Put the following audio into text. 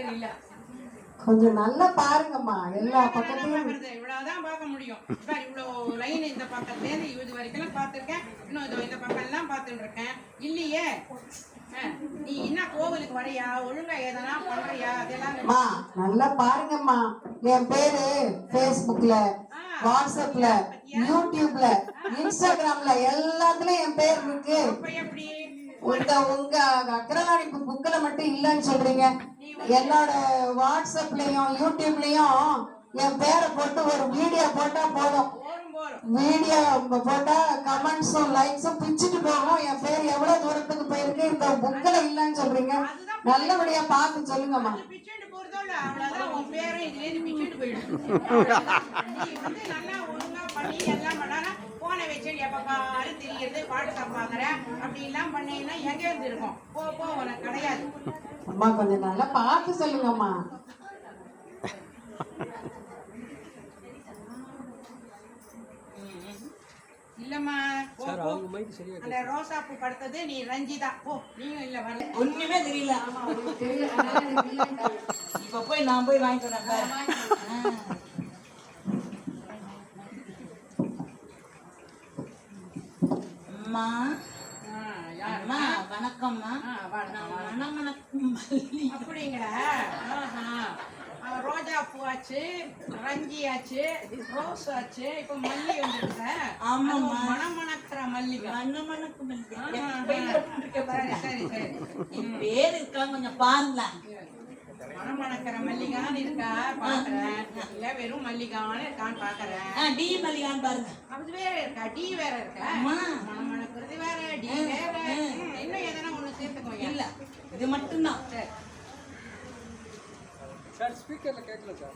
பேர் இல்ல. கொஞ்சம் நல்லா பாருங்கம்மா. எல்லா பக்கத்தையும் இவ்வளவுதான் பார்க்க முடியும். இவ்வளவு லைன் இந்த பக்கத்துல இருந்து இது வரைக்கும் பார்த்திருக்கேன். இன்னும் இந்த பக்கம் எல்லாம் பார்த்துட்டு இருக்கேன். இல்லையே நீ என்ன கோவிலுக்கு வரையா? ஒழுங்கா எதனா பண்றியா? அதெல்லாம் நல்லா பாருங்கம்மா. என் பேரு Facebookல, வாட்ஸ்அப்ல, யூடியூப்ல, இன்ஸ்டாகிராம்ல எல்லாத்துலயும் என் பேர் இருக்கு. எப்படி உங்க அக்ரவாணி புக்ல மட்டும் இல்லன்னு சொல்றீங்க? என்னோட வாட்ஸ்அப்லயும் யூடியூப்லயும் என் பேரை போட்டு ஒரு வீடியோ போட்டா போதும். வீடியோ போட்டா கமெண்ட்ஸும் லைக்ஸும் பிச்சுட்டு போகும். என் பேர் எவ்வளவு தூரத்துக்கு போயிருக்கு, இந்த புக்ல இல்லன்னு சொல்றீங்க? நல்லபடியா பார்த்து சொல்லுங்கம்மா. அம்மா கொஞ்சம் நல்லா பார்த்து சொல்லுங்கம்மா. இல்லம்மா அந்த ரோசாப்பூ படுத்தது நீ ரஞ்சிதா போ. நீயும் இல்ல வரல, ஒண்ணுமே தெரியல. இப்ப போய் நான் போய் வாங்கிட்டு வரேன். அம்மா அம்மா வணக்கம்மா. அப்படிங்கிற ரோஜா பூ ஆச்சு, ரஞ்சி ஆச்சு, ரோஸ் ஆச்சு, இப்ப மல்லி வந்துருக்க. ஆமாம்மா, மணமணக்கிற மல்லிகை. மணமணக்கு மல்லிகை. சரி சரி, பேர் இருக்கா கொஞ்சம் பாருங்களேன். மணமணக்கிற மல்லிகான்னு இருக்கா பாக்குறேன், இல்ல வெறும் மல்லிகான்னு இருக்கான்னு பாக்குறேன். டி மல்லிகான்னு பாருங்க. அது வேற இருக்கா, டி வேற இருக்கா? மணமணக்கிறது வேற, டி வேற. இன்னும் எதனா ஒண்ணு சேர்த்துக்கோங்க. இல்ல இது மட்டும்தான். சரி சார் ஸ்பீக்கர்ல கேட்கல சார்.